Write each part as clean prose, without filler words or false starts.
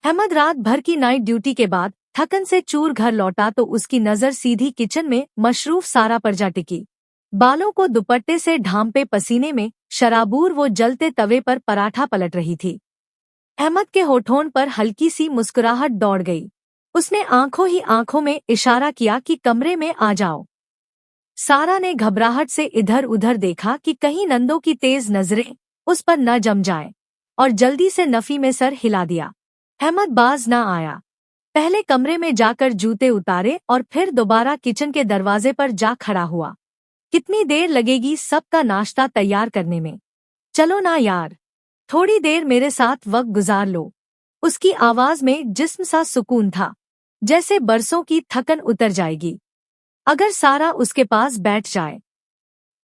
अहमद रात भर की नाइट ड्यूटी के बाद थकन से चूर घर लौटा तो उसकी नजर सीधी किचन में मशरूफ सारा पर जा टिकी। बालों को दुपट्टे से ढांपे पसीने में शराबूर वो जलते तवे पर पराठा पलट रही थी। अहमद के होठों पर हल्की सी मुस्कुराहट दौड़ गई। उसने आंखों ही आंखों में इशारा किया कि कमरे में आ जाओ। सारा ने घबराहट से इधर उधर देखा कि कहीं नंदों की तेज नजरें उस पर न जम जाएं, और जल्दी से नफी में सर हिला दिया। अहमद बाज न आया। पहले कमरे में जाकर जूते उतारे और फिर दोबारा किचन के दरवाजे पर जा खड़ा हुआ। कितनी देर लगेगी सबका नाश्ता तैयार करने में? चलो ना यार, थोड़ी देर मेरे साथ वक्त गुजार लो। उसकी आवाज में जिस्म सा सुकून था, जैसे बरसों की थकन उतर जाएगी अगर सारा उसके पास बैठ जाए।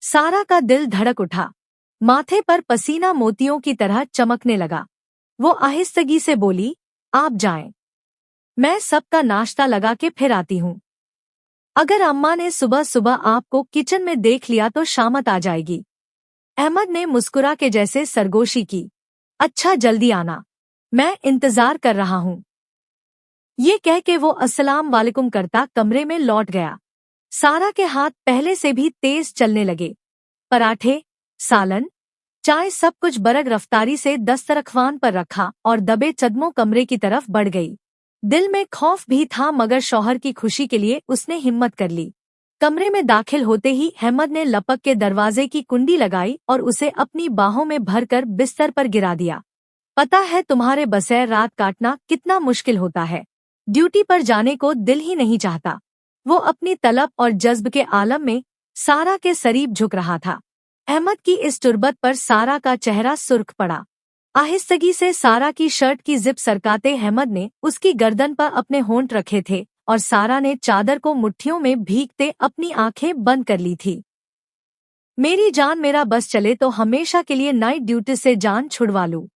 सारा का दिल धड़क उठा, माथे पर पसीना मोतियों की तरह चमकने लगा। वो आहिस्तगी से बोली, आप जाएं, मैं सबका नाश्ता लगा के फिर आती हूँ। अगर अम्मा ने सुबह सुबह आपको किचन में देख लिया तो शामत आ जाएगी। अहमद ने मुस्कुरा के जैसे सरगोशी की। अच्छा जल्दी आना, मैं इंतजार कर रहा हूँ। ये कह के वो अस्सलाम वालेकुम करता कमरे में लौट गया। सारा के हाथ पहले से भी तेज चलने लगे। पराठे, सालन, चाय सब कुछ बरग रफ्तारी से दस्तरख्वान पर रखा और दबे कदमों कमरे की तरफ बढ़ गई। दिल में खौफ भी था मगर शौहर की खुशी के लिए उसने हिम्मत कर ली। कमरे में दाखिल होते ही अहमद ने लपक के दरवाजे की कुंडी लगाई और उसे अपनी बाहों में भरकर बिस्तर पर गिरा दिया। पता है तुम्हारे बगैर रात काटना कितना मुश्किल होता है। ड्यूटी पर जाने को दिल ही नहीं चाहता। वो अपनी तलब और जज्ब के आलम में सारा के करीब झुक रहा था। अहमद की इस तुरबत पर सारा का चेहरा सुर्ख पड़ा। आहिस्तगी से सारा की शर्ट की जिप सरकाते अहमद ने उसकी गर्दन पर अपने होंठ रखे थे और सारा ने चादर को मुट्ठियों में भीगते अपनी आंखें बंद कर ली थी। मेरी जान, मेरा बस चले तो हमेशा के लिए नाइट ड्यूटी से जान छुड़वा लूं।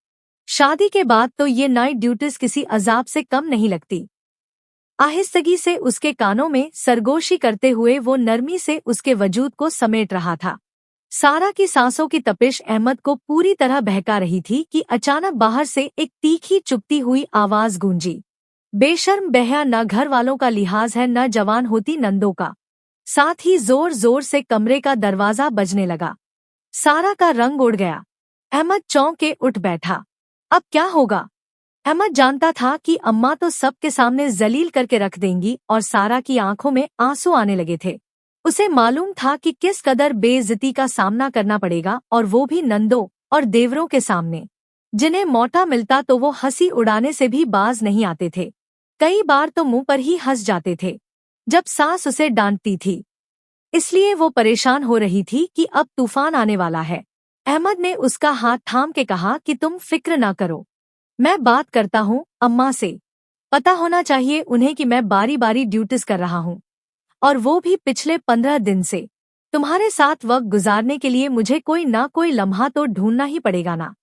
शादी के बाद तो ये नाइट ड्यूटीज किसी अजाब से कम नहीं लगती। आहिस्तगी से उसके कानों में सरगोशी करते हुए वो नरमी से उसके वजूद को समेट रहा था। सारा की सांसों की तपिश अहमद को पूरी तरह बहका रही थी कि अचानक बाहर से एक तीखी चुभती हुई आवाज गूंजी। बेशर्म बहया, न घर वालों का लिहाज है न जवान होती नंदों का। साथ ही जोर जोर से कमरे का दरवाजा बजने लगा। सारा का रंग उड़ गया। अहमद चौंक के उठ बैठा। अब क्या होगा? अहमद जानता था कि अम्मा तो सबके सामने जलील करके रख देंगी और सारा की आंखों में आंसू आने लगे थे। उसे मालूम था कि किस कदर बेइज्जती का सामना करना पड़ेगा, और वो भी नंदों और देवरों के सामने, जिन्हें मौका मिलता तो वो हंसी उड़ाने से भी बाज नहीं आते थे। कई बार तो मुंह पर ही हंस जाते थे जब सास उसे डांटती थी। इसलिए वो परेशान हो रही थी कि अब तूफान आने वाला है। अहमद ने उसका हाथ थाम के कहा कि तुम फिक्र ना करो, मैं बात करता हूँ अम्मा से। पता होना चाहिए उन्हें कि मैं बारी बारी ड्यूटीज कर रहा हूँ, और वो भी पिछले 15 दिन से। तुम्हारे साथ वक्त गुजारने के लिए मुझे कोई ना कोई लम्हा तो ढूंढना ही पड़ेगा ना।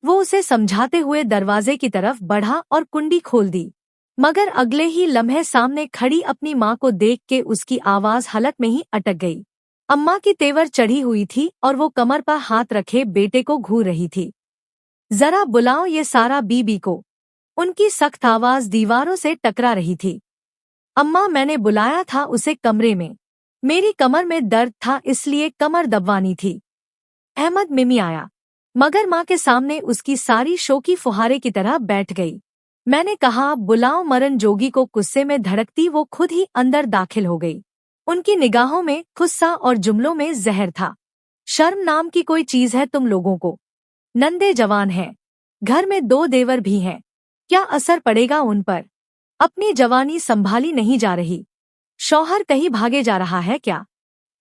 वो उसे समझाते हुए दरवाजे की तरफ बढ़ा और कुंडी खोल दी, मगर अगले ही लम्हे सामने खड़ी अपनी माँ को देख के उसकी आवाज हलक में ही अटक गई। अम्मा की तेवर चढ़ी हुई थी और वो कमर पर हाथ रखे बेटे को घूर रही थी। जरा बुलाओ ये सारा बीबी को। उनकी सख्त आवाज दीवारों से टकरा रही थी। अम्मा, मैंने बुलाया था उसे कमरे में। मेरी कमर में दर्द था इसलिए कमर दबवानी थी। अहमद मिमियाया, मगर माँ के सामने उसकी सारी शोकी फुहारे की तरह बैठ गई। मैंने कहा बुलाओ मरन जोगी को। गुस्से में धड़कती वो खुद ही अंदर दाखिल हो गई। उनकी निगाहों में गुस्सा और जुमलों में जहर था। शर्म नाम की कोई चीज है तुम लोगों को? नंदे जवान हैं, घर में 2 देवर भी हैं, क्या असर पड़ेगा उन पर? अपनी जवानी संभाली नहीं जा रही? शौहर कहीं भागे जा रहा है क्या?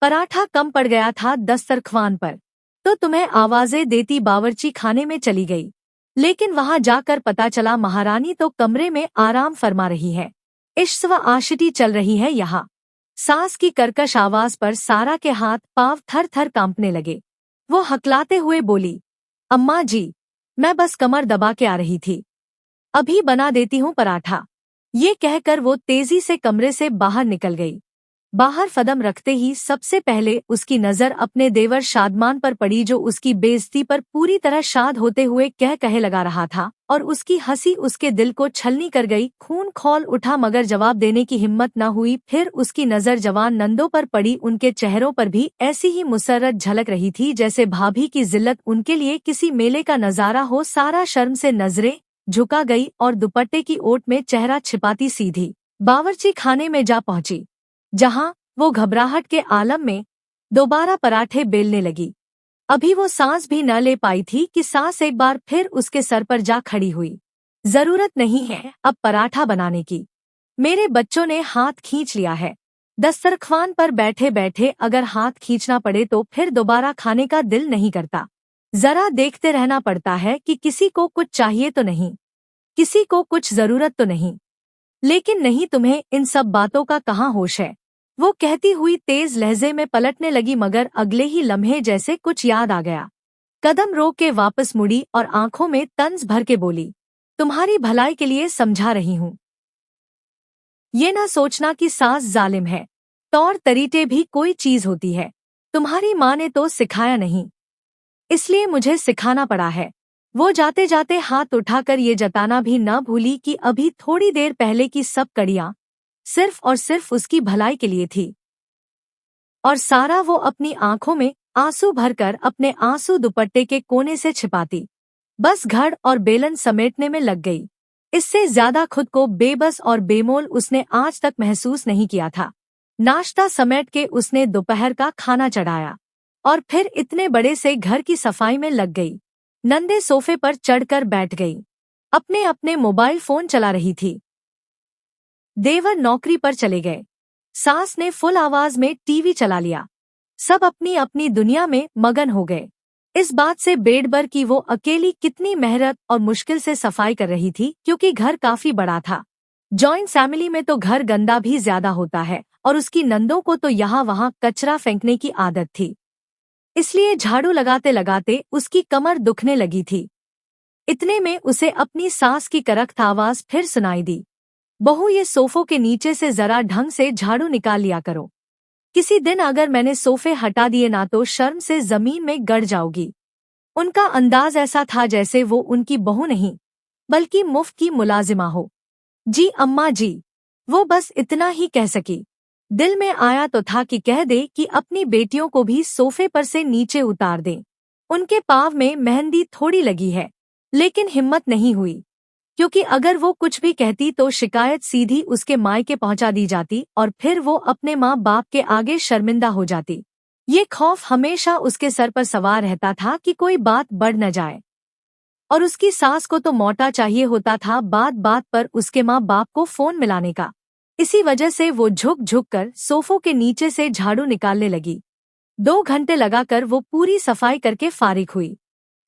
पराठा कम पड़ गया था दस्तरख्वान पर तो तुम्हें आवाजें देती बावर्ची खाने में चली गई, लेकिन वहां जाकर पता चला महारानी तो कमरे में आराम फरमा रही है। इश्क व आशिकी चल रही है यहाँ। सास की कर्कश आवाज पर सारा के हाथ पांव थर थर कांपने लगे। वो हकलाते हुए बोली, अम्मा जी, मैं बस कमर दबा के आ रही थी, अभी बना देती हूँ पराठा। ये कहकर वो तेजी से कमरे से बाहर निकल गई। बाहर कदम रखते ही सबसे पहले उसकी नजर अपने देवर शादमान पर पड़ी, जो उसकी बेइज्जती पर पूरी तरह शाद होते हुए कह कहे लगा रहा था, और उसकी हंसी उसके दिल को छलनी कर गई। खून खौल उठा मगर जवाब देने की हिम्मत न हुई। फिर उसकी नजर जवान नंदों पर पड़ी। उनके चेहरों पर भी ऐसी ही मुसर्रत झलक रही थी जैसे भाभी की जिल्लत उनके लिए किसी मेले का नजारा हो। सारा शर्म से नजरें झुका गई और दुपट्टे की ओट में चेहरा छिपाती सीधी बावर्ची खाने में जा पहुंची, जहां वो घबराहट के आलम में दोबारा पराठे बेलने लगी। अभी वो सांस भी न ले पाई थी कि सांस एक बार फिर उसके सर पर जा खड़ी हुई। जरूरत नहीं है अब पराठा बनाने की, मेरे बच्चों ने हाथ खींच लिया है। दस्तरख्वान पर बैठे बैठे अगर हाथ खींचना पड़े तो फिर दोबारा खाने का दिल नहीं करता। जरा देखते रहना पड़ता है कि किसी को कुछ चाहिए तो नहीं, किसी को कुछ जरूरत तो नहीं। लेकिन नहीं, तुम्हें इन सब बातों का कहाँ होश है? वो कहती हुई तेज लहजे में पलटने लगी, मगर अगले ही लम्हे जैसे कुछ याद आ गया। कदम रोक के वापस मुड़ी और आंखों में तंज भर के बोली, तुम्हारी भलाई के लिए समझा रही हूँ। ये ना सोचना कि सास जालिम है। तौर तरीके भी कोई चीज होती है। तुम्हारी माँ ने तो सिखाया नहीं, इसलिए मुझे सिखाना पड़ा है। वो जाते जाते हाथ उठाकर ये जताना भी न भूली कि अभी थोड़ी देर पहले की सब कड़ियां सिर्फ और सिर्फ उसकी भलाई के लिए थी। और सारा वो अपनी आंखों में आंसू भरकर अपने आंसू दुपट्टे के कोने से छिपाती बस घड़ और बेलन समेटने में लग गई। इससे ज्यादा खुद को बेबस और बेमोल उसने आज तक महसूस नहीं किया था। नाश्ता समेट के उसने दोपहर का खाना चढ़ाया और फिर इतने बड़े से घर की सफाई में लग गई। नंदे सोफे पर चढ़कर बैठ गई, अपने अपने मोबाइल फोन चला रही थी। देवर नौकरी पर चले गए। सास ने फुल आवाज में टीवी चला लिया। सब अपनी अपनी दुनिया में मगन हो गए। इस बात से बेडबर कि वो अकेली कितनी मेहनत और मुश्किल से सफाई कर रही थी, क्योंकि घर काफी बड़ा था। जॉइंट फैमिली में तो घर गंदा भी ज्यादा होता है और उसकी नंदों को तो यहाँ वहाँ कचरा फेंकने की आदत थी। इसलिए झाड़ू लगाते लगाते उसकी कमर दुखने लगी थी। इतने में उसे अपनी सास की करख्त आवाज फिर सुनाई दी, बहू ये सोफों के नीचे से जरा ढंग से झाड़ू निकाल लिया करो। किसी दिन अगर मैंने सोफे हटा दिए ना तो शर्म से जमीन में गड़ जाओगी। उनका अंदाज ऐसा था जैसे वो उनकी बहू नहीं बल्कि मुफ्त की मुलाजिमा हो। जी अम्मा जी, वो बस इतना ही कह सकी। दिल में आया तो था कि कह दे कि अपनी बेटियों को भी सोफे पर से नीचे उतार दें। उनके पाँव में मेहंदी थोड़ी लगी है, लेकिन हिम्मत नहीं हुई, क्योंकि अगर वो कुछ भी कहती तो शिकायत सीधी उसके मायके पहुंचा दी जाती और फिर वो अपने माँ बाप के आगे शर्मिंदा हो जाती। ये खौफ हमेशा उसके सर पर सवार रहता था कि कोई बात बढ़ न जाए। और उसकी सास को तो मौका चाहिए होता था बात बात पर उसके माँ बाप को फोन मिलाने का। इसी वजह से वो झुक झुक कर सोफों के नीचे से झाड़ू निकालने लगी। 2 घंटे लगाकर वो पूरी सफाई करके फारिग हुई।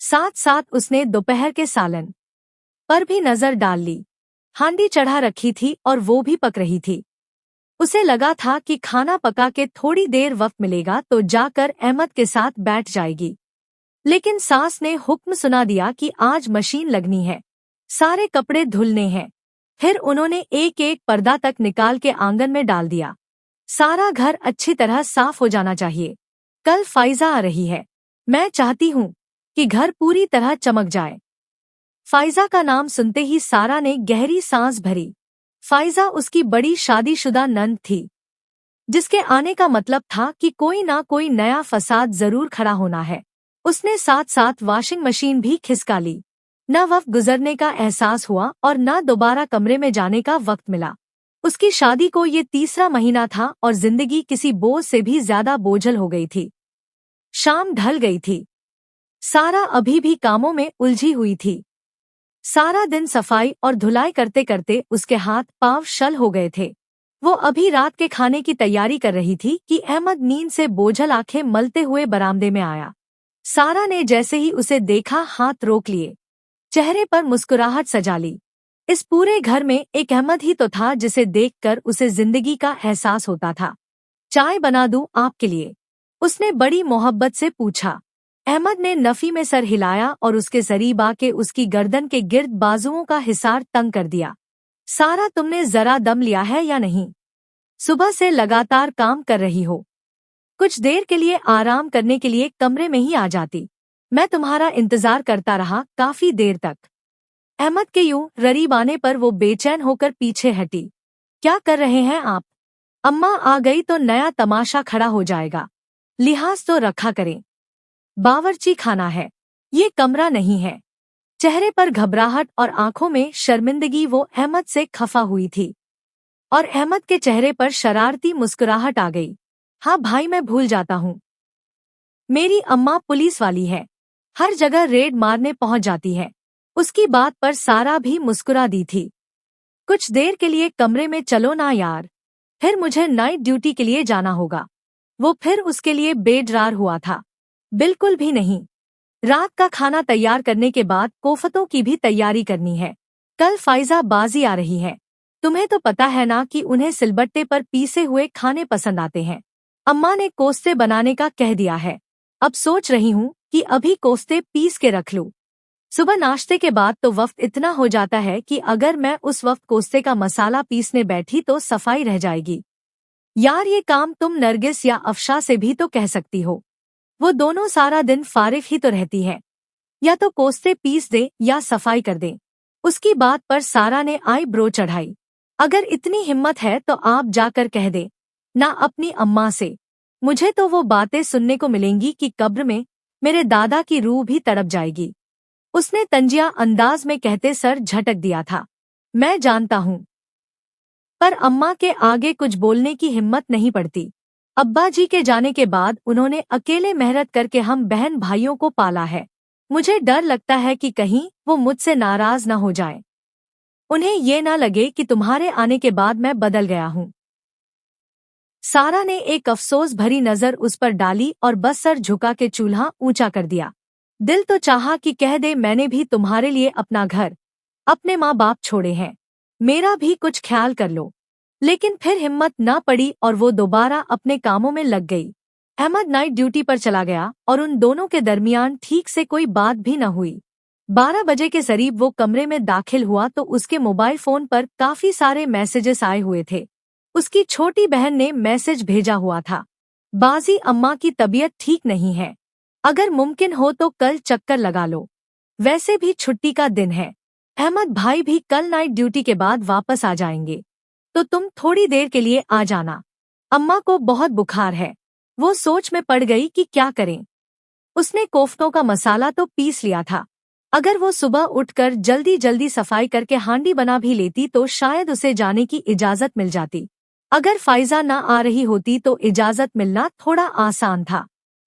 साथ साथ उसने दोपहर के सालन पर भी नजर डाल ली। हांडी चढ़ा रखी थी और वो भी पक रही थी। उसे लगा था कि खाना पका के थोड़ी देर वक्त मिलेगा तो जाकर अहमद के साथ बैठ जाएगी, लेकिन सास ने हुक्म सुना दिया कि आज मशीन लगनी है, सारे कपड़े धुलने हैं। फिर उन्होंने एक एक पर्दा तक निकाल के आंगन में डाल दिया। सारा घर अच्छी तरह साफ हो जाना चाहिए। कल फाइजा आ रही है, मैं चाहती हूँ कि घर पूरी तरह चमक जाए। फाइजा का नाम सुनते ही सारा ने गहरी सांस भरी। फाइजा उसकी बड़ी शादीशुदा नंद थी, जिसके आने का मतलब था कि कोई ना कोई नया फसाद जरूर खड़ा होना है। उसने साथ साथ वॉशिंग मशीन भी खिसका ली। न वक्त गुजरने का एहसास हुआ और न दोबारा कमरे में जाने का वक्त मिला। उसकी शादी को ये 3रा महीना था और जिंदगी किसी बोझ से भी ज्यादा बोझल हो गई थी। शाम ढल गई थी। सारा अभी भी कामों में उलझी हुई थी। सारा दिन सफाई और धुलाई करते करते उसके हाथ पांव शल हो गए थे। वो अभी रात के खाने की तैयारी कर रही थी कि अहमद नींद से बोझल आंखें मलते हुए बरामदे में आया। सारा ने जैसे ही उसे देखा हाथ रोक लिए, चेहरे पर मुस्कुराहट सजा ली। इस पूरे घर में एक अहमद ही तो था जिसे देखकर उसे जिंदगी का एहसास होता था। चाय बना दूं आपके लिए? उसने बड़ी मोहब्बत से पूछा। अहमद ने नफी में सर हिलाया और उसके करीब आके उसकी गर्दन के गिर्द बाजुओं का हिसार तंग कर दिया। सारा, तुमने जरा दम लिया है या नहीं? सुबह से लगातार काम कर रही हो, कुछ देर के लिए आराम करने के लिए कमरे में ही आ जाती। मैं तुम्हारा इंतजार करता रहा काफी देर तक। अहमद के यूं करीब आने पर वो बेचैन होकर पीछे हटी। क्या कर रहे हैं आप? अम्मा आ गई तो नया तमाशा खड़ा हो जाएगा। लिहाज तो रखा करें। बावर्ची खाना है, ये कमरा नहीं है। चेहरे पर घबराहट और आंखों में शर्मिंदगी वो अहमद से खफा हुई थी, और अहमद के चेहरे पर शरारती मुस्कुराहट आ गई। हाँ भाई, मैं भूल जाता हूँ। मेरी अम्मा पुलिस वाली है, हर जगह रेड मारने पहुंच जाती है। उसकी बात पर सारा भी मुस्कुरा दी थी। कुछ देर के लिए कमरे में चलो ना यार, फिर मुझे नाइट ड्यूटी के लिए जाना होगा। वो फिर उसके लिए बेडरार हुआ था। बिल्कुल भी नहीं। रात का खाना तैयार करने के बाद कोफ्तों की भी तैयारी करनी है। कल फाइजा बाजी आ रही है। तुम्हें तो पता है ना कि उन्हें सिलबट्टे पर पीसे हुए खाने पसंद आते हैं। अम्मा ने कोफ्ते बनाने का कह दिया है। अब सोच रही हूँ कि अभी कोफ्ते पीस के रख लूं। सुबह नाश्ते के बाद तो वक्त इतना हो जाता है कि अगर मैं उस वक्त कोफ्ते का मसाला पीसने बैठी तो सफाई रह जाएगी। यार, ये काम तुम नरगिस या अफशा से भी तो कह सकती हो। वो दोनों सारा दिन फारिग ही तो रहती है। या तो कोफ्ते पीस दे या सफाई कर दे। उसकी बात पर सारा ने आईब्रो चढ़ाई। अगर इतनी हिम्मत है तो आप जाकर कह दे ना अपनी अम्मा से। मुझे तो वो बातें सुनने को मिलेंगी कि कब्र में मेरे दादा की रूह भी तड़प जाएगी। उसने तंजिया अंदाज में कहते सर झटक दिया था। मैं जानता हूँ, पर अम्मा के आगे कुछ बोलने की हिम्मत नहीं पड़ती। अब्बा जी के जाने के बाद उन्होंने अकेले मेहनत करके हम बहन भाइयों को पाला है। मुझे डर लगता है कि कहीं वो मुझसे नाराज न हो जाए। उन्हें ये ना लगे कि तुम्हारे आने के बाद मैं बदल गया हूँ। सारा ने एक अफसोस भरी नजर उस पर डाली और बस सर झुका के चूल्हा ऊंचा कर दिया। दिल तो चाहा कि कह दे मैंने भी तुम्हारे लिए अपना घर, अपने माँ बाप छोड़े हैं, मेरा भी कुछ ख्याल कर लो। लेकिन फिर हिम्मत ना पड़ी और वो दोबारा अपने कामों में लग गई। अहमद नाइट ड्यूटी पर चला गया और उन दोनों के दरमियान ठीक से कोई बात भी न हुई। 12 बजे के करीब वो कमरे में दाखिल हुआ तो उसके मोबाइल फोन पर काफी सारे मैसेजेस आए हुए थे। उसकी छोटी बहन ने मैसेज भेजा हुआ था, बाजी अम्मा की तबीयत ठीक नहीं है, अगर मुमकिन हो तो कल चक्कर लगा लो, वैसे भी छुट्टी का दिन है। अहमद भाई भी कल नाइट ड्यूटी के बाद वापस आ जाएंगे, तो तुम थोड़ी देर के लिए आ जाना। अम्मा को बहुत बुखार है। वो सोच में पड़ गई कि क्या करें। उसने कोफ्तों का मसाला तो पीस लिया था। अगर वो सुबह उठकर जल्दी जल्दी सफाई करके हांडी बना भी लेती तो शायद उसे जाने की इजाजत मिल जाती। अगर फाइजा ना आ रही होती तो इजाजत मिलना थोड़ा आसान था,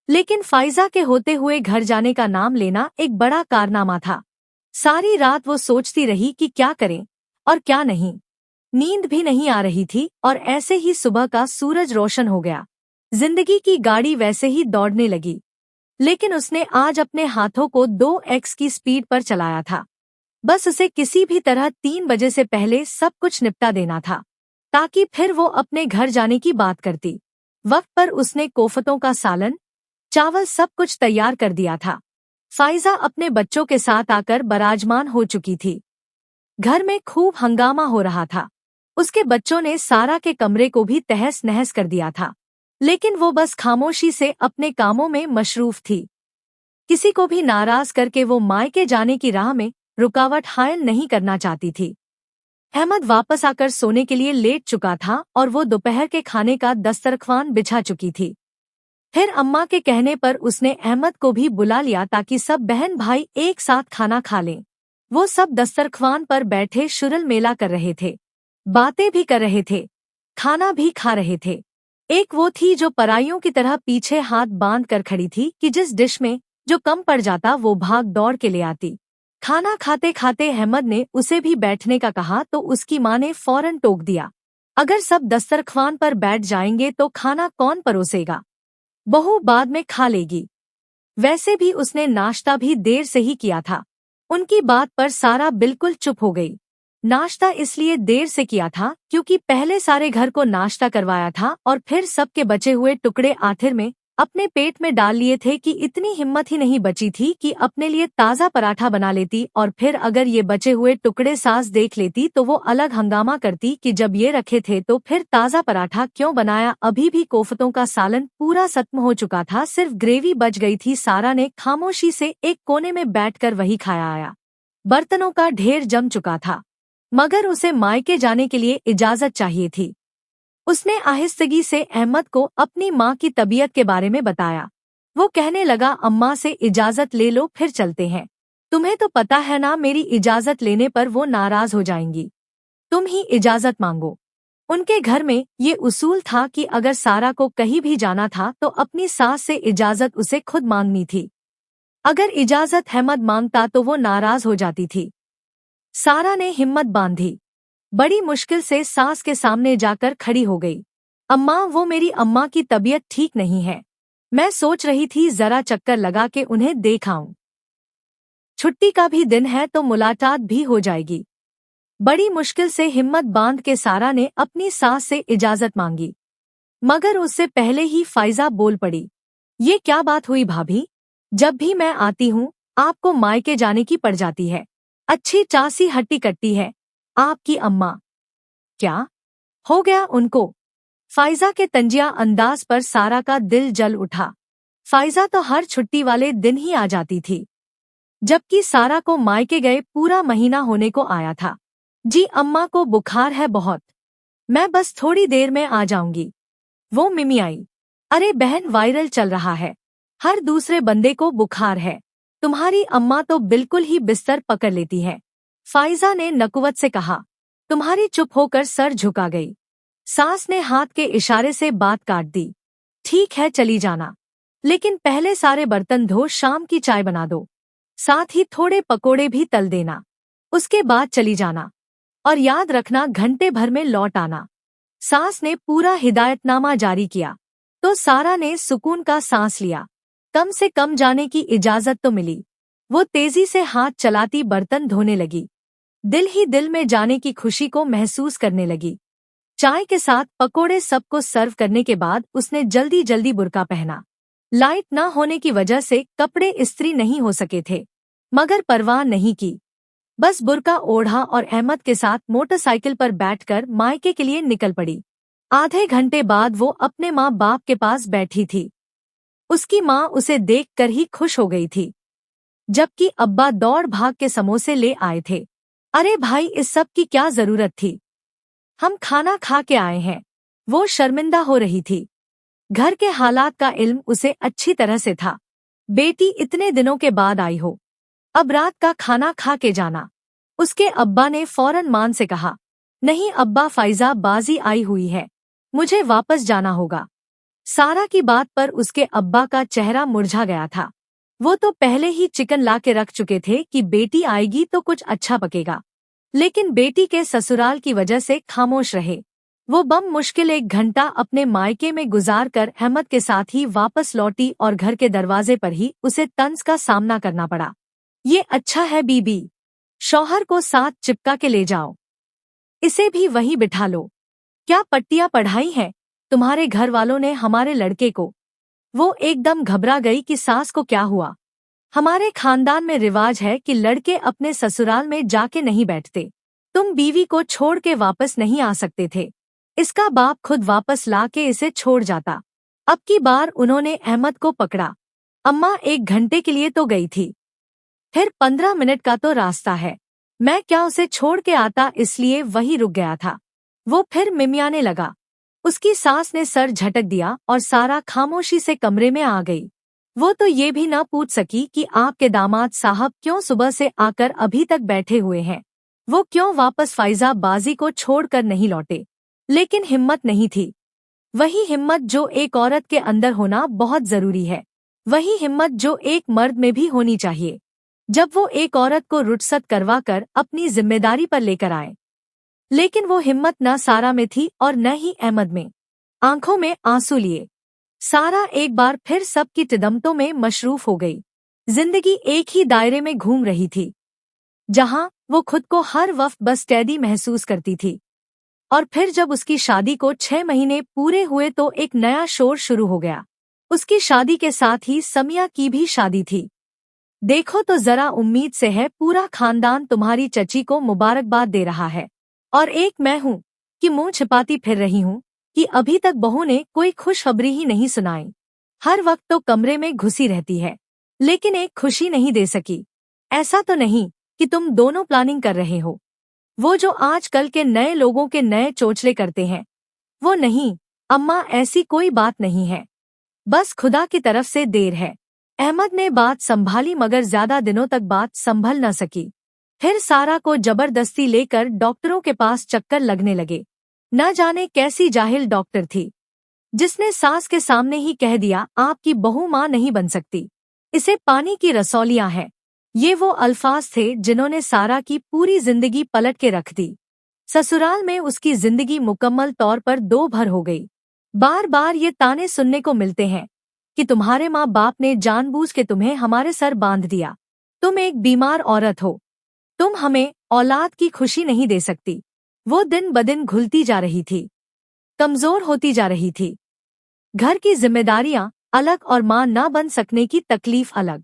लेकिन फाइजा के होते हुए घर जाने का नाम लेना एक बड़ा कारनामा था। सारी रात वो सोचती रही कि क्या करें और क्या नहीं। नींद भी नहीं आ रही थी और ऐसे ही सुबह का सूरज रोशन हो गया। जिंदगी की गाड़ी वैसे ही दौड़ने लगी, लेकिन उसने आज अपने हाथों को 2x की स्पीड पर चलाया था। बस उसे किसी भी तरह 3 बजे से पहले सब कुछ निपटा देना था, ताकि फिर वो अपने घर जाने की बात करती। वक्त पर उसने कोफ्तों का सालन, चावल सब कुछ तैयार कर दिया था। फाइजा अपने बच्चों के साथ आकर बराजमान हो चुकी थी। घर में खूब हंगामा हो रहा था। उसके बच्चों ने सारा के कमरे को भी तहस नहस कर दिया था, लेकिन वो बस खामोशी से अपने कामों में मशरूफ थी। किसी को भी नाराज करके वो मायके जाने की राह में रुकावट हायल नहीं करना चाहती थी। अहमद वापस आकर सोने के लिए लेट चुका था और वो दोपहर के खाने का दस्तरख्वान बिछा चुकी थी। फिर अम्मा के कहने पर उसने अहमद को भी बुला लिया ताकि सब बहन भाई एक साथ खाना खा लें। वो सब दस्तरख्वान पर बैठे शुरल मेला कर रहे थे, बातें भी कर रहे थे, खाना भी खा रहे थे। एक वो थी जो पराइयों की तरह पीछे हाथ बांध कर खड़ी थी कि जिस डिश में जो कम पड़ जाता वो भाग दौड़ के ले आती। खाना खाते खाते अहमद ने उसे भी बैठने का कहा तो उसकी माँ ने फौरन टोक दिया, अगर सब दस्तरख्वान पर बैठ जाएंगे तो खाना कौन परोसेगा, बहू बाद में खा लेगी। वैसे भी उसने नाश्ता भी देर से ही किया था। उनकी बात पर सारा बिल्कुल चुप हो गई। नाश्ता इसलिए देर से किया था क्योंकि पहले सारे घर को नाश्ता करवाया था और फिर सबके बचे हुए टुकड़े आखिर में अपने पेट में डाल लिए थे कि इतनी हिम्मत ही नहीं बची थी कि अपने लिए ताज़ा पराठा बना लेती, और फिर अगर ये बचे हुए टुकड़े सास देख लेती तो वो अलग हंगामा करती कि जब ये रखे थे तो फिर ताज़ा पराठा क्यों बनाया। अभी भी कोफ्तों का सालन पूरा खत्म हो चुका था, सिर्फ ग्रेवी बच गई थी। सारा ने खामोशी से एक कोने में बैठकर वही खाया आया। बर्तनों का ढेर जम चुका था, मगर उसे मायके जाने के लिए इजाजत चाहिए थी। उसने आहिस्तगी से अहमद को अपनी माँ की तबीयत के बारे में बताया। वो कहने लगा, अम्मा से इजाजत ले लो, फिर चलते हैं। तुम्हें तो पता है ना, मेरी इजाजत लेने पर वो नाराज हो जाएंगी। तुम ही इजाजत मांगो। उनके घर में ये उसूल था कि अगर सारा को कहीं भी जाना था तो अपनी सास से इजाजत उसे खुद मांगनी थी। अगर इजाजत अहमद मांगता तो वो नाराज हो जाती थी। सारा ने हिम्मत बांधी, बड़ी मुश्किल से सास के सामने जाकर खड़ी हो गई। अम्मा, वो मेरी अम्मा की तबीयत ठीक नहीं है। मैं सोच रही थी जरा चक्कर लगा के उन्हें देख आऊं। छुट्टी का भी दिन है तो मुलाकात भी हो जाएगी। बड़ी मुश्किल से हिम्मत बांध के सारा ने अपनी सास से इजाजत मांगी, मगर उससे पहले ही फाइजा बोल पड़ी। ये क्या बात हुई भाभी? जब भी मैं आती हूँ आपको मायके जाने की पड़ जाती है। अच्छी चासी हट्टी कट्टी है आपकी अम्मा। क्या हो गया उनको? फाइजा के तंजिया अंदाज पर सारा का दिल जल उठा। फाइजा तो हर छुट्टी वाले दिन ही आ जाती थी, जबकि सारा को मायके गए पूरा महीना होने को आया था। जी अम्मा को बुखार है बहुत, मैं बस थोड़ी देर में आ जाऊंगी। वो मिमी आई। अरे बहन, वायरल चल रहा है, हर दूसरे बंदे को बुखार है। तुम्हारी अम्मा तो बिल्कुल ही बिस्तर पकड़ लेती है। फाइजा ने नकुवत से कहा। तुम्हारी चुप होकर सर झुका गई। सास ने हाथ के इशारे से बात काट दी। ठीक है, चली जाना, लेकिन पहले सारे बर्तन धो, शाम की चाय बना दो, साथ ही थोड़े पकोड़े भी तल देना। उसके बाद चली जाना, और याद रखना घंटे भर में लौट आना। सास ने पूरा हिदायतनामा जारी किया तो सारा ने सुकून का सांस लिया। कम से कम जाने की इजाजत तो मिली। वो तेजी से हाथ चलाती बर्तन धोने लगी, दिल ही दिल में जाने की खुशी को महसूस करने लगी। चाय के साथ पकोड़े सबको सर्व करने के बाद उसने जल्दी जल्दी बुर्का पहना। लाइट न होने की वजह से कपड़े इस्त्री नहीं हो सके थे, मगर परवाह नहीं की। बस बुर्का ओढ़ा और अहमद के साथ मोटरसाइकिल पर बैठकर मायके के लिए निकल पड़ी। आधे घंटे बाद वो अपने माँ बाप के पास बैठी थी। उसकी माँ उसे देखकर ही खुश हो गई थी, जबकि अब्बा दौड़ भाग के समोसे ले आए थे। अरे भाई, इस सब की क्या जरूरत थी? हम खाना खा के आए हैं। वो शर्मिंदा हो रही थी। घर के हालात का इल्म उसे अच्छी तरह से था। बेटी इतने दिनों के बाद आई हो, अब रात का खाना खा के जाना। उसके अब्बा ने फौरन मान से कहा। नहीं अब्बा, फाइजा बाजी आई हुई है, मुझे वापस जाना होगा। सारा की बात पर उसके अब्बा का चेहरा मुरझा गया था। वो तो पहले ही चिकन ला के रख चुके थे कि बेटी आएगी तो कुछ अच्छा पकेगा, लेकिन बेटी के ससुराल की वजह से खामोश रहे। वो बम मुश्किल 1 घंटा अपने मायके में गुजार कर अहमद के साथ ही वापस लौटी और घर के दरवाजे पर ही उसे तंज का सामना करना पड़ा। ये अच्छा है बीबी, शौहर को साथ चिपका के ले जाओ, इसे भी वहीं बिठा लो। क्या पट्टियां पढ़ाई हैं तुम्हारे घर वालों ने हमारे लड़के को? वो एकदम घबरा गई कि सास को क्या हुआ। हमारे खानदान में रिवाज है कि लड़के अपने ससुराल में जाके नहीं बैठते। तुम बीवी को छोड़ के वापस नहीं आ सकते थे, इसका बाप खुद वापस ला के इसे छोड़ जाता। अब की बार उन्होंने अहमद को पकड़ा। अम्मा 1 घंटे के लिए तो गई थी, फिर 15 मिनट का तो रास्ता है, मैं क्या उसे छोड़ के आता, इसलिए वही रुक गया था। वो फिर मिमियाने लगा। उसकी सास ने सर झटक दिया और सारा खामोशी से कमरे में आ गई। वो तो ये भी न पूछ सकी कि आपके दामाद साहब क्यों सुबह से आकर अभी तक बैठे हुए हैं, वो क्यों वापस फाइजा बाजी को छोड़कर नहीं लौटे। लेकिन हिम्मत नहीं थी, वही हिम्मत जो एक औरत के अंदर होना बहुत जरूरी है, वही हिम्मत जो एक मर्द में भी होनी चाहिए, जब वो एक औरत को रुखसत करवा कर अपनी जिम्मेदारी पर लेकर आए। लेकिन वो हिम्मत न सारा में थी और न ही अहमद में। आंखों में आंसू लिए सारा एक बार फिर सबकी तिदमतों में मशरूफ हो गई। जिंदगी एक ही दायरे में घूम रही थी, जहां वो खुद को हर वक्त बस कैदी महसूस करती थी। और फिर जब उसकी शादी को 6 महीने पूरे हुए तो एक नया शोर शुरू हो गया। उसकी शादी के साथ ही समिया की भी शादी थी। देखो तो जरा, उम्मीद से है पूरा खानदान तुम्हारी चची को मुबारकबाद दे रहा है, और एक मैं हूँ कि मुंह छिपाती फिर रही हूँ कि अभी तक बहू ने कोई खुशखबरी ही नहीं सुनाई। हर वक्त तो कमरे में घुसी रहती है, लेकिन एक खुशी नहीं दे सकी। ऐसा तो नहीं कि तुम दोनों प्लानिंग कर रहे हो, वो जो आजकल के नए लोगों के नए चोचले करते हैं? वो नहीं अम्मा, ऐसी कोई बात नहीं है, बस खुदा की तरफ से देर है। अहमद ने बात संभाली, मगर ज्यादा दिनों तक बात संभल न सकी। फिर सारा को जबरदस्ती लेकर डॉक्टरों के पास चक्कर लगने लगे। न जाने कैसी जाहिल डॉक्टर थी, जिसने सास के सामने ही कह दिया आपकी बहू माँ नहीं बन सकती, इसे पानी की रसौलियां है। ये वो अल्फाज थे जिन्होंने सारा की पूरी जिंदगी पलट के रख दी। ससुराल में उसकी जिंदगी मुकम्मल तौर पर दो भर हो गई। बार बार ये ताने सुनने को मिलते हैं कि तुम्हारे माँ बाप ने जानबूझ के तुम्हें हमारे सर बांध दिया। तुम एक बीमार औरत हो, तुम हमें औलाद की खुशी नहीं दे सकती। वो दिन बदिन घुलती जा रही थी, कमजोर होती जा रही थी। घर की जिम्मेदारियां अलग और माँ न बन सकने की तकलीफ अलग।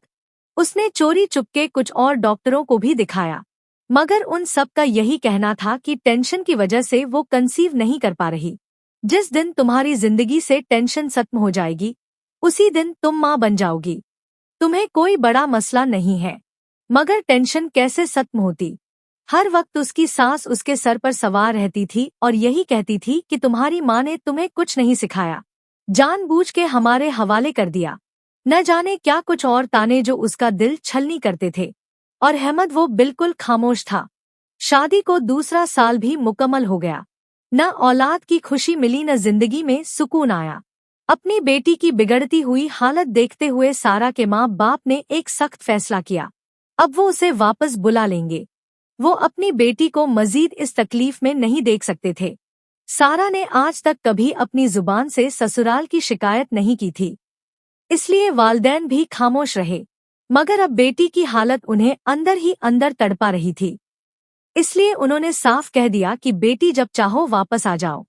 उसने चोरी चुपके कुछ और डॉक्टरों को भी दिखाया, मगर उन सब का यही कहना था कि टेंशन की वजह से वो कंसीव नहीं कर पा रही। जिस दिन तुम्हारी जिंदगी से टेंशन खत्म हो जाएगी, उसी दिन तुम माँ बन जाओगी। तुम्हें कोई बड़ा मसला नहीं है, मगर टेंशन कैसे खत्म होती? हर वक्त उसकी सास उसके सर पर सवार रहती थी और यही कहती थी कि तुम्हारी माँ ने तुम्हें कुछ नहीं सिखाया, जानबूझ के हमारे हवाले कर दिया। न जाने क्या कुछ और ताने जो उसका दिल छलनी करते थे। और अहमद वो बिल्कुल खामोश था। शादी को दूसरा साल भी मुकम्मल हो गया। न औलाद की खुशी मिली, न जिंदगी में सुकून आया। अपनी बेटी की बिगड़ती हुई हालत देखते हुए सारा के माँ बाप ने एक सख्त फैसला किया, अब वो उसे वापस बुला लेंगे। वो अपनी बेटी को मजीद इस तकलीफ में नहीं देख सकते थे। सारा ने आज तक कभी अपनी जुबान से ससुराल की शिकायत नहीं की थी, इसलिए वालदैन भी खामोश रहे। मगर अब बेटी की हालत उन्हें अंदर ही अंदर तड़पा रही थी, इसलिए उन्होंने साफ कह दिया कि बेटी जब चाहो वापस आ जाओ,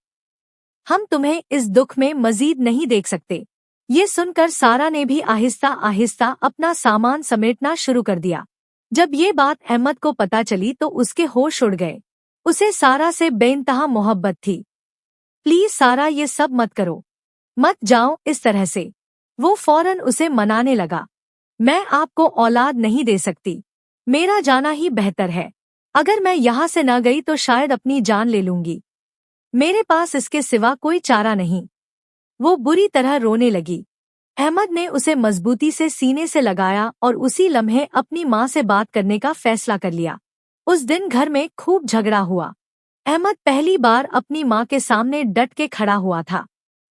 हम तुम्हें इस दुख में मजीद नहीं देख सकते। ये सुनकर सारा ने भी आहिस्ता आहिस्ता अपना सामान समेटना शुरू कर दिया। जब ये बात अहमद को पता चली तो उसके होश उड़ गए। उसे सारा से बेइंतहा मोहब्बत थी। प्लीज सारा, ये सब मत करो, मत जाओ इस तरह से। वो फौरन उसे मनाने लगा। मैं आपको औलाद नहीं दे सकती, मेरा जाना ही बेहतर है। अगर मैं यहाँ से न गई तो शायद अपनी जान ले लूंगी। मेरे पास इसके सिवा कोई चारा नहीं। वो बुरी तरह रोने लगी। अहमद ने उसे मजबूती से सीने से लगाया और उसी लम्हे अपनी माँ से बात करने का फैसला कर लिया। उस दिन घर में खूब झगड़ा हुआ। अहमद पहली बार अपनी माँ के सामने डट के खड़ा हुआ था।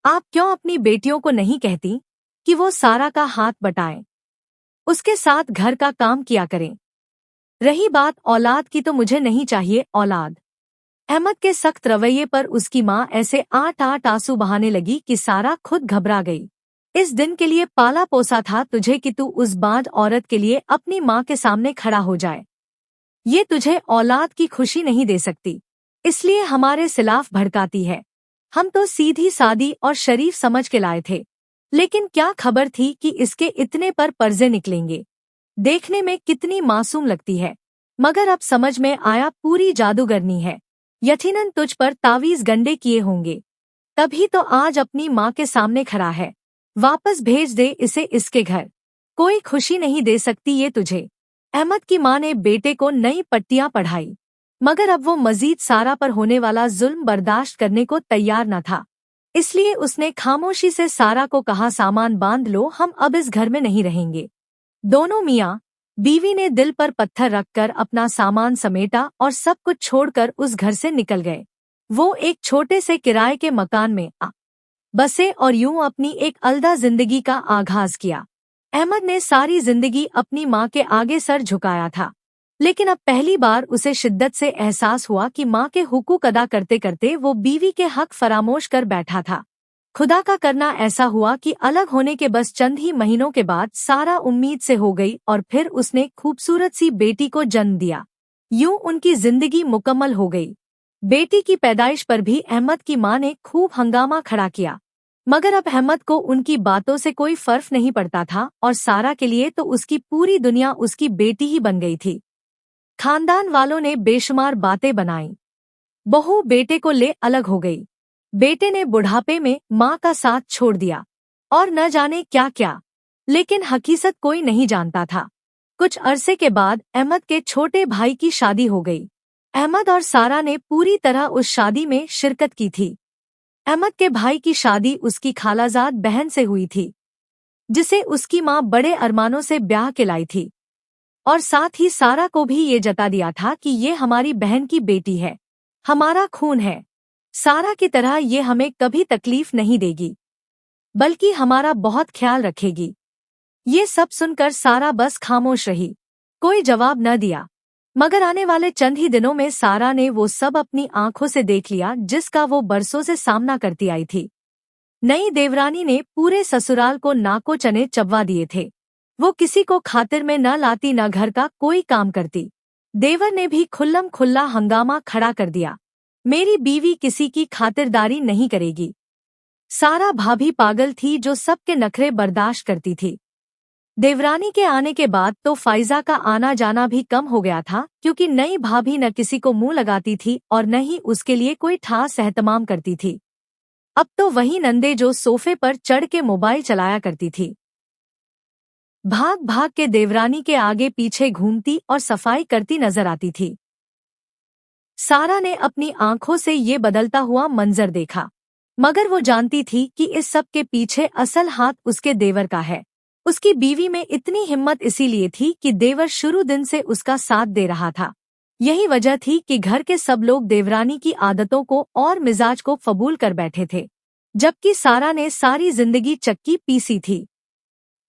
आप क्यों अपनी बेटियों को नहीं कहती कि वो सारा का हाथ बटाएं, उसके साथ घर का काम किया करें? रही बात औलाद की, तो मुझे नहीं चाहिए औलाद। अहमद के सख्त रवैये पर उसकी माँ ऐसे आठ आठ आंसू बहाने लगी कि सारा खुद घबरा गई। इस दिन के लिए पाला पोसा था तुझे कि तू उस बांझ औरत के लिए अपनी माँ के सामने खड़ा हो जाए। ये तुझे औलाद की खुशी नहीं दे सकती, इसलिए हमारे खिलाफ भड़काती है। हम तो सीधी सादी और शरीफ समझ के लाए थे, लेकिन क्या खबर थी कि इसके इतने पर पर्जे निकलेंगे। देखने में कितनी मासूम लगती है, मगर अब समझ में आया पूरी जादूगरनी है। यकीनन तुझ पर तावीज गंडे किए होंगे, तभी तो आज अपनी माँ के सामने खड़ा है। वापस भेज दे इसे इसके घर, कोई खुशी नहीं दे सकती ये तुझे। अहमद की माँ ने बेटे को नई पट्टियां पढ़ाई, मगर अब वो मजीद सारा पर होने वाला जुल्म बर्दाश्त करने को तैयार न था। इसलिए उसने खामोशी से सारा को कहा, सामान बांध लो, हम अब इस घर में नहीं रहेंगे। दोनों मियाँ बीवी ने दिल पर पत्थर रखकर अपना सामान समेटा और सब कुछ छोड़कर उस घर से निकल गए। वो एक छोटे से किराए के मकान में आ बसे और यूं अपनी एक अलदा जिंदगी का आगाज किया। अहमद ने सारी जिंदगी अपनी माँ के आगे सर झुकाया था, लेकिन अब पहली बार उसे शिद्दत से एहसास हुआ कि माँ के हुकूक अदा करते करते वो बीवी के हक फरामोश कर बैठा था। खुदा का करना ऐसा हुआ कि अलग होने के बस चंद ही महीनों के बाद सारा उम्मीद से हो गई और फिर उसने खूबसूरत सी बेटी को जन्म दिया। यूं उनकी जिंदगी मुकम्मल हो गई। बेटी की पैदाइश पर भी अहमद की माँ ने खूब हंगामा खड़ा किया। मगर अब अहमद को उनकी बातों से कोई फर्क नहीं पड़ता था और सारा के लिए तो उसकी पूरी दुनिया उसकी बेटी ही बन गई थी। खानदान वालों ने बेशुमार बातें बनाई। बहू बेटे को ले अलग हो गई। बेटे ने बुढ़ापे में माँ का साथ छोड़ दिया और न जाने क्या क्या, लेकिन हकीकत कोई नहीं जानता था। कुछ अरसे के बाद अहमद के छोटे भाई की शादी हो गई। अहमद और सारा ने पूरी तरह उस शादी में शिरकत की थी। अहमद के भाई की शादी उसकी खालाजाद बहन से हुई थी, जिसे उसकी माँ बड़े अरमानों से ब्याह के लाई थी और साथ ही सारा को भी ये जता दिया था कि ये हमारी बहन की बेटी है, हमारा खून है। सारा की तरह ये हमें कभी तकलीफ नहीं देगी, बल्कि हमारा बहुत ख्याल रखेगी। ये सब सुनकर सारा बस खामोश रही, कोई जवाब न दिया। मगर आने वाले चंद ही दिनों में सारा ने वो सब अपनी आंखों से देख लिया जिसका वो बरसों से सामना करती आई थी। नई देवरानी ने पूरे ससुराल को नाको चने चबवा दिए थे। वो किसी को खातिर में न लाती, न घर का कोई काम करती। देवर ने भी खुल्लम खुल्ला हंगामा खड़ा कर दिया, मेरी बीवी किसी की खातिरदारी नहीं करेगी। सारा भाभी पागल थी जो सबके नखरे बर्दाश्त करती थी। देवरानी के आने के बाद तो फाइजा का आना जाना भी कम हो गया था, क्योंकि नई भाभी न किसी को मुंह लगाती थी और न ही उसके लिए कोई ठास एहतमाम करती थी। अब तो वही नंदे जो सोफे पर चढ़ के मोबाइल चलाया करती थी, भाग भाग के देवरानी के आगे पीछे घूमती और सफाई करती नजर आती थी। सारा ने अपनी आंखों से ये बदलता हुआ मंजर देखा, मगर वो जानती थी कि इस सब के पीछे असल हाथ उसके देवर का है। उसकी बीवी में इतनी हिम्मत इसीलिए थी कि देवर शुरू दिन से उसका साथ दे रहा था। यही वजह थी कि घर के सब लोग देवरानी की आदतों को और मिजाज को कबूल कर बैठे थे, जबकि सारा ने सारी जिंदगी चक्की पीसी थी,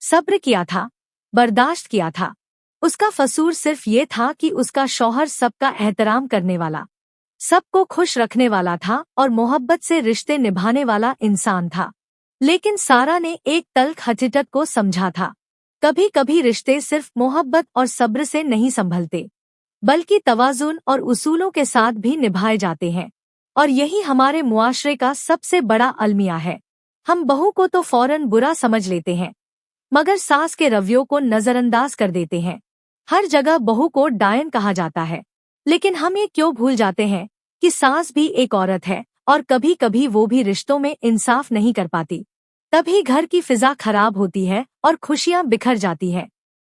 सब्र किया था, बर्दाश्त किया था। उसका कसूर सिर्फ ये था कि उसका शौहर सबका एहतराम करने वाला, सबको खुश रखने वाला था और मोहब्बत से रिश्ते निभाने वाला इंसान था। लेकिन सारा ने एक तल्ख हकीकत को समझा था, कभी कभी रिश्ते सिर्फ मोहब्बत और सब्र से नहीं संभलते, बल्कि तवाज़ुन और उसूलों के साथ भी निभाए जाते हैं। और यही हमारे मुआशरे का सबसे बड़ा अलमिया है। हम बहू को तो फौरन बुरा समझ लेते हैं, मगर सास के रवैयों को नजरअंदाज कर देते हैं। हर जगह बहू को डायन कहा जाता है, लेकिन हम ये क्यों भूल जाते हैं कि सास भी एक औरत है और कभी कभी वो भी रिश्तों में इंसाफ नहीं कर पाती। तभी घर की फिजा खराब होती है और खुशियां बिखर जाती है।